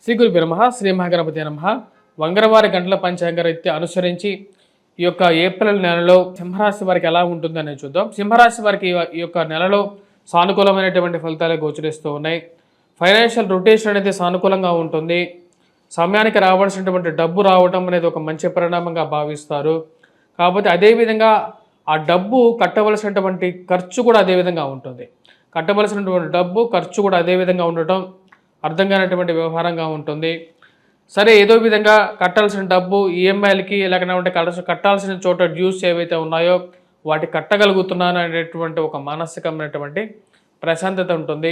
శ్రీ గురుభ్యో నమః. శ్రీ మహాగణపతి నమః. వంగరవారి గంటల పంచాంగరీత్యా అనుసరించి ఈ యొక్క ఏప్రిల్ నెలలో సింహరాశి వారికి ఎలా ఉంటుందని చూద్దాం. సింహరాశి వారికి ఈ యొక్క నెలలో సానుకూలమైనటువంటి ఫలితాలు గోచరిస్తూ ఉన్నాయి. ఫైనాన్షియల్ రొటేషన్ అనేది సానుకూలంగా ఉంటుంది. సమయానికి రావాల్సినటువంటి డబ్బు రావడం అనేది ఒక మంచి పరిణామంగా భావిస్తారు. కాకపోతే అదేవిధంగా ఆ డబ్బు కట్టవలసినటువంటి ఖర్చు కూడా అదేవిధంగా ఉంటుంది. కట్టవలసినటువంటి డబ్బు ఖర్చు కూడా అదేవిధంగా ఉండటం అర్థం కానటువంటి వ్యవహారంగా ఉంటుంది. సరే, ఏదో విధంగా కట్టాల్సిన డబ్బు ఈఎంఐలకి లేకపోతే కట్టాల్సిన చోట డ్యూస్ ఏవైతే ఉన్నాయో వాటి కట్టగలుగుతున్నాను అనేటువంటి ఒక మానసికమైనటువంటి ప్రశాంతత ఉంటుంది.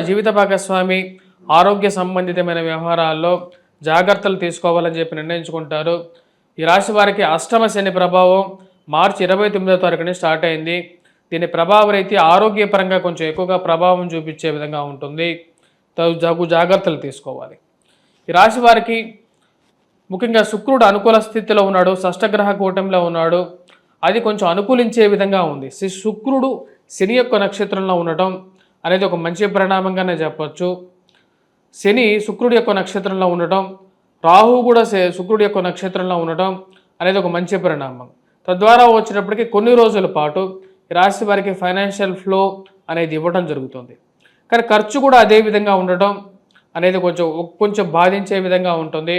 జీవిత భాగస్వామి ఆరోగ్య సంబంధితమైన వ్యవహారాల్లో జాగ్రత్తలు తీసుకోవాలని చెప్పి నిర్ణయించుకుంటారు. ఈ రాశి వారికి అష్టమ శని ప్రభావం మార్చి 29వ తారీఖున స్టార్ట్ అయింది. దీని ప్రభావం అయితే ఆరోగ్యపరంగా కొంచెం ఎక్కువగా ప్రభావం చూపించే విధంగా ఉంటుంది. జాగ్రత్తలు తీసుకోవాలి. ఈ రాశి వారికి ముఖ్యంగా శుక్రుడు అనుకూల స్థితిలో ఉన్నాడు, షష్టగ్రహ కూటమిలో ఉన్నాడు. అది కొంచెం అనుకూలించే విధంగా ఉంది. శుక్రుడు శని యొక్క నక్షత్రంలో ఉండటం అనేది ఒక మంచి పరిణామంగానే చెప్పచ్చు. శని శుక్రుడి యొక్క నక్షత్రంలో ఉండటం, రాహువు కూడా శుక్రుడి యొక్క నక్షత్రంలో ఉండటం అనేది ఒక మంచి పరిణామం. తద్వారా వచ్చినప్పటికీ కొన్ని రోజుల పాటు ఈ రాశి వారికి ఫైనాన్షియల్ ఫ్లో అనేది ఇవ్వడం జరుగుతుంది. కానీ ఖర్చు కూడా అదే విధంగా ఉండటం అనేది కొంచెం బాధించే విధంగా ఉంటుంది.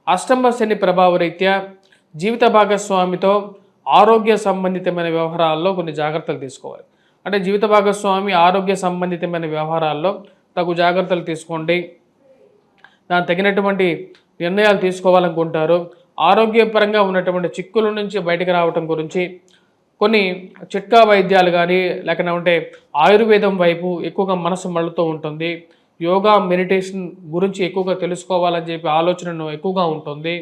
అష్టమ శని ప్రభావ రీత్యా జీవిత భాగస్వామితో ఆరోగ్య సంబంధితమైన వ్యవహారాల్లో కొన్ని జాగ్రత్తలు తీసుకోవాలి. అంటే జీవిత భాగస్వామి ఆరోగ్య సంబంధితమైన వ్యవహారాల్లో తగు జాగ్రత్తలు తీసుకోండి. దానికి తగినటువంటి నిర్ణయాలు తీసుకోవాలనుకుంటారు. ఆరోగ్యపరంగా ఉన్నటువంటి చిక్కుల నుంచి బయటకు రావటం గురించి కొన్ని చిట్కా వైద్యాలు కానీ లేకపోతే ఆయుర్వేదం వైపు ఎక్కువగా మనసు మళ్ళుతూ ఉంటుంది. యోగా మెడిటేషన్ గురించి ఎక్కువగా తెలుసుకోవాలని చెప్పి ఆలోచన ఎక్కువగా ఉంటుంది.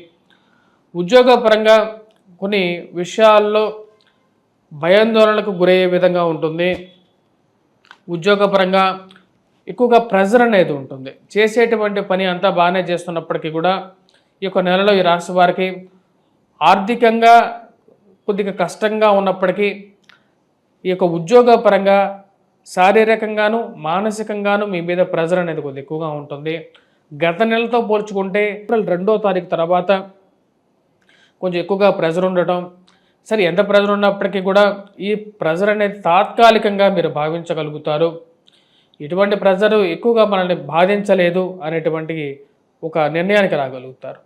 ఉద్యోగపరంగా కొన్ని విషయాల్లో భయాందోళనకు గురయ్యే విధంగా ఉంటుంది. ఉద్యోగపరంగా ఎక్కువగా ప్రెజర్ అనేది ఉంటుంది. చేసేటువంటి పని అంతా బాగానే చేస్తున్నప్పటికీ కూడా ఈ యొక్క నెలలో ఈ రాశి వారికి ఆర్థికంగా కొద్దిగా కష్టంగా ఉన్నప్పటికీ ఈ యొక్క ఉద్యోగపరంగా శారీరకంగాను మానసికంగాను మీ మీద ప్రెజర్ అనేది కొద్దిగా ఎక్కువగా ఉంటుంది. గత నెలతో పోల్చుకుంటే ఏప్రిల్ 2వ తారీఖు తర్వాత కొంచెం ఎక్కువగా ప్రెజర్ ఉండటం. సరే, ఎంత ప్రెజర్ ఉన్నప్పటికీ కూడా ఈ ప్రెజర్ అనేది తాత్కాలికంగా మీరు భావించగలుగుతారు. ఇటువంటి ప్రెజర్ ఎక్కువగా మనల్ని బాధించలేదు అనేటువంటి ఒక నిర్ణయానికి రాగలుగుతారు.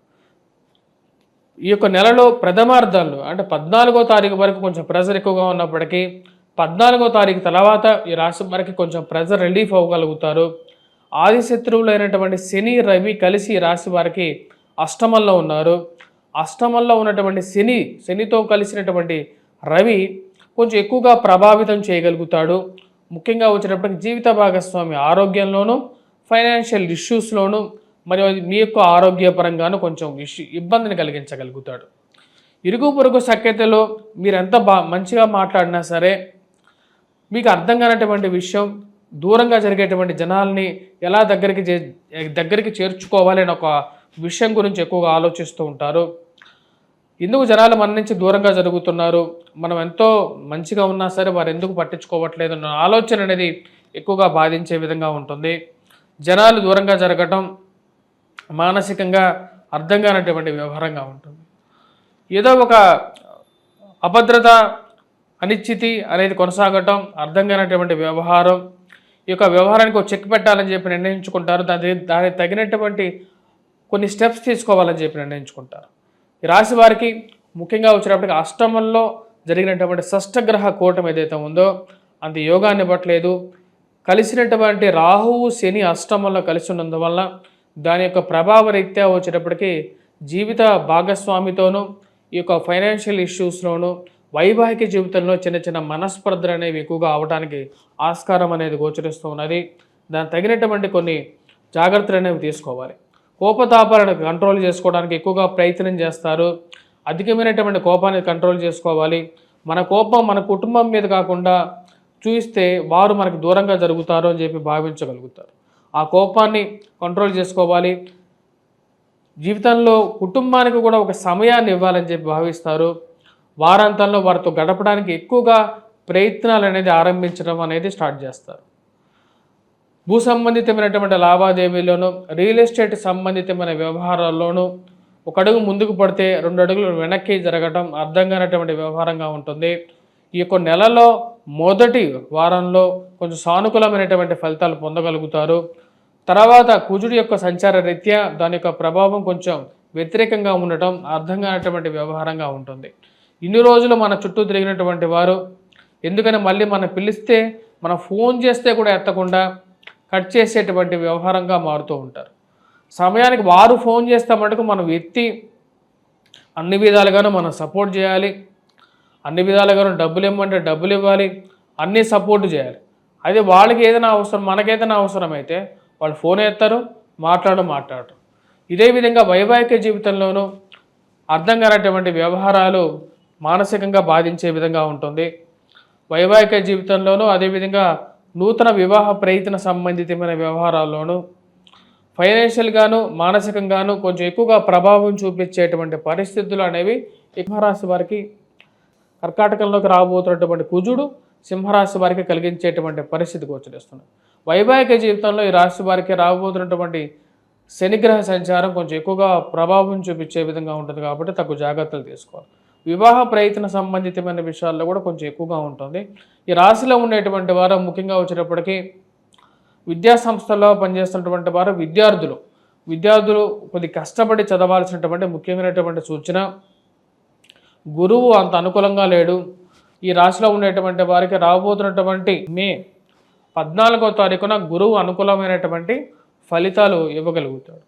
ఈ యొక్క నెలలో ప్రథమార్థాల్లో అంటే 14వ తారీఖు వరకు కొంచెం ప్రెజర్ ఎక్కువగా ఉన్నప్పటికీ 14వ తారీఖు తర్వాత ఈ రాశి వారికి కొంచెం ప్రెజర్ రిలీఫ్ అవ్వగలుగుతారు. ఆది శత్రువులు అయినటువంటి శని రవి కలిసి ఈ రాశి వారికి అష్టమంలో ఉన్నారు. అష్టమంలో ఉన్నటువంటి శనితో కలిసినటువంటి రవి కొంచెం ఎక్కువగా ప్రభావితం చేయగలుగుతాడు. ముఖ్యంగా వచ్చినప్పటికీ జీవిత భాగస్వామి ఆరోగ్యంలోనూ ఫైనాన్షియల్ ఇష్యూస్లోనూ మరియు మీ యొక్క ఆరోగ్యపరంగాను కొంచెం ఇబ్బందిని కలిగించగలుగుతాడు. ఇరుగు పొరుగు సఖ్యతలో మీరు ఎంత మంచిగా మాట్లాడినా సరే మీకు అర్థం కానటువంటి విషయం దూరంగా జరిగేటువంటి జనాల్ని ఎలా దగ్గరికి చేర్చుకోవాలి అనే ఒక విషయం గురించి ఎక్కువగా ఆలోచిస్తూ ఉంటారు. ఎందుకు జనాలు మన నుంచి దూరంగా జరుగుతున్నారు, మనం ఎంతో మంచిగా ఉన్నా సరే వారు ఎందుకు పట్టించుకోవట్లేదు అన్న ఆలోచన అనేది ఎక్కువగా బాధించే విధంగా ఉంటుంది. జనాలు దూరంగా జరగటం మానసికంగా అర్థం కానటువంటి వ్యవహారంగా ఉంటుంది. ఏదో ఒక అభద్రత అనిశ్చితి అనేది కొనసాగటం అర్థం కానటువంటి వ్యవహారం. ఈ యొక్క వ్యవహారానికి ఒక చెక్ పెట్టాలని చెప్పి నిర్ణయించుకుంటారు. దానికి తగినటువంటి కొన్ని స్టెప్స్ తీసుకోవాలని చెప్పి నిర్ణయించుకుంటారు. ఈ రాశి వారికి ముఖ్యంగా వచ్చినప్పటికీ అష్టమంలో జరిగినటువంటి షష్టగ్రహ కూటమి ఏదైతే ఉందో అంత యోగాన్ని ఇవ్వట్లేదు. కలిసినటువంటి రాహువు శని అష్టమంలో కలిసి ఉన్నందువల్ల దాని యొక్క ప్రభావ రీత్యా వచ్చేటప్పటికీ జీవిత భాగస్వామితోనూ ఈ యొక్క ఫైనాన్షియల్ ఇష్యూస్లోనూ వైవాహిక జీవితంలో చిన్న చిన్న మనస్పర్ధలు అనేవి ఎక్కువగా అవడానికి ఆస్కారం అనేది గోచరిస్తూ ఉన్నది. దానికి తగినటువంటి కొన్ని జాగ్రత్తలు అనేవి తీసుకోవాలి. కోపతాపాలను కంట్రోల్ చేసుకోవడానికి ఎక్కువగా ప్రయత్నం చేస్తారు. అధికమైనటువంటి కోపాన్ని కంట్రోల్ చేసుకోవాలి. మన కోపం మన కుటుంబం మీద కాకుండా చూస్తే వారు మనకు దూరంగా జరుగుతారు అని చెప్పి భావించగలుగుతారు. ఆ కోపాన్ని కంట్రోల్ చేసుకోవాలి. జీవితంలో కుటుంబానికి కూడా ఒక సమయాన్ని ఇవ్వాలని చెప్పి భావిస్తారు. వారాంతంలో వారితో గడపడానికి ఎక్కువగా ప్రయత్నాలు అనేది ఆరంభించడం అనేది స్టార్ట్ చేస్తారు. భూ సంబంధితమైనటువంటి లావాదేవీల్లోనూ రియల్ ఎస్టేట్ సంబంధితమైన వ్యవహారాల్లోనూ ఒక అడుగు ముందుకు పడితే 2 అడుగులు వెనక్కి జరగటం అర్థం కానటువంటి వ్యవహారంగా ఉంటుంది. ఈ యొక్క నెలలో మొదటి వారంలో కొంచెం సానుకూలమైనటువంటి ఫలితాలు పొందగలుగుతారు. తర్వాత కుజుడి యొక్క సంచార రీత్యా దాని యొక్క ప్రభావం కొంచెం వ్యతిరేకంగా ఉండటం అర్థం కానటువంటి వ్యవహారంగా ఉంటుంది. ఇన్ని రోజులు మన చుట్టూ తిరిగినటువంటి వారు ఎందుకని మళ్ళీ మనం పిలిస్తే మనం ఫోన్ చేస్తే కూడా ఎత్తకుండా కట్ చేసేటువంటి వ్యవహారంగా మారుతూ ఉంటారు. సమయానికి వారు ఫోన్ చేస్తే మటుకు మనం ఎత్తి అన్ని విధాలుగాను మనం సపోర్ట్ చేయాలి, అన్ని విధాలుగాను డబ్బులు ఇవ్వమంటే డబ్బులు ఇవ్వాలి, అన్నీ సపోర్ట్ చేయాలి. అదే వాళ్ళకి ఏదైనా అవసరం మనకేదైనా అవసరమైతే వాళ్ళు ఫోన్ ఎత్తారు, మాట్లాడరు. ఇదే విధంగా వైవాహిక జీవితంలోనూ అర్థం కానటువంటి వ్యవహారాలు మానసికంగా బాధించే విధంగా ఉంటుంది. వైవాహిక జీవితంలోనూ అదేవిధంగా నూతన వివాహ ప్రయత్న సంబంధితమైన వ్యవహారాల్లోనూ ఫైనాన్షియల్గాను మానసికంగాను కొంచెం ఎక్కువగా ప్రభావం చూపించేటువంటి పరిస్థితులు అనేవి సింహరాశి వారికి కర్కాటకంలోకి రాబోతున్నటువంటి కుజుడు సింహరాశి వారికి కలిగించేటువంటి పరిస్థితి గోచరిస్తుంది. వైవాహిక జీవితంలో ఈ రాశి వారికి రాబోతున్నటువంటి శనిగ్రహ సంచారం కొంచెం ఎక్కువగా ప్రభావం చూపించే విధంగా ఉంటుంది కాబట్టి తగు జాగ్రత్తలు తీసుకోవాలి. వివాహ ప్రయత్న సంబంధితమైన విషయాల్లో కూడా కొంచెం ఎక్కువగా ఉంటుంది. ఈ రాశిలో ఉండేటువంటి వారు ముఖ్యంగా వచ్చేటప్పటికీ విద్యా సంస్థల్లో పనిచేస్తున్నటువంటి వారు విద్యార్థులు కొద్ది కష్టపడి చదవాల్సినటువంటి ముఖ్యమైనటువంటి సూచన. గురువు అంత అనుకూలంగా లేడు. ఈ రాశిలో ఉండేటువంటి వారికి రాబోతున్నటువంటి మే 14వ తారీఖున గురువు అనుకూలమైనటువంటి ఫలితాలు ఇవ్వగలుగుతాడు.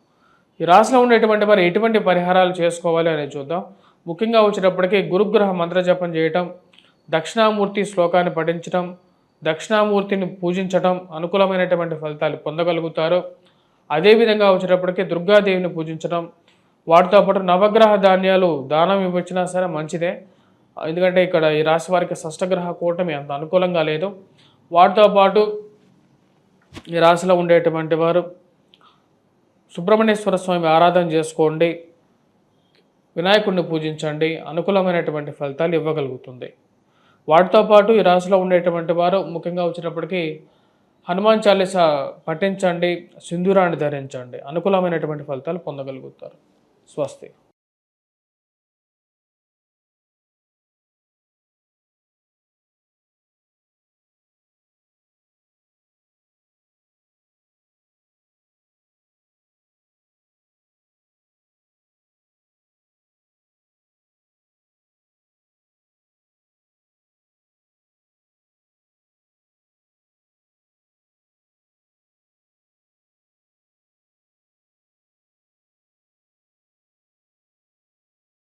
ఈ రాశిలో ఉండేటువంటి వారు ఎటువంటి పరిహారాలు చేసుకోవాలి అనేది చూద్దాం. ముఖ్యంగా వచ్చేటప్పటికీ గురుగ్రహ మంత్రజపం చేయటం, దక్షిణామూర్తి శ్లోకాన్ని పఠించటం, దక్షిణామూర్తిని పూజించటం అనుకూలమైనటువంటి ఫలితాలు పొందగలుగుతారు. అదేవిధంగా వచ్చేటప్పటికీ దుర్గాదేవిని పూజించడం, వాటితో పాటు నవగ్రహ ధాన్యాలు దానం ఇవ్వచ్చినా సరే మంచిదే. ఎందుకంటే ఇక్కడ ఈ రాశి వారికి షష్టగ్రహ కూటమి అంత అనుకూలంగా లేదు. వాటితో పాటు ఈ రాశిలో ఉండేటువంటి వారు సుబ్రహ్మణ్యేశ్వర స్వామి ఆరాధన చేసుకోండి, వినాయకుడిని పూజించండి, అనుకూలమైనటువంటి ఫలితాలు ఇవ్వగలుగుతుంది. వాటితో పాటు ఈ రాశిలో ఉండేటువంటి వారు ముఖ్యంగా వచ్చినప్పటికీ హనుమాన్ చాలీసా పఠించండి, సింధూరాన్ని ధరించండి, అనుకూలమైనటువంటి ఫలితాలు పొందగలుగుతారు. స్వస్తి.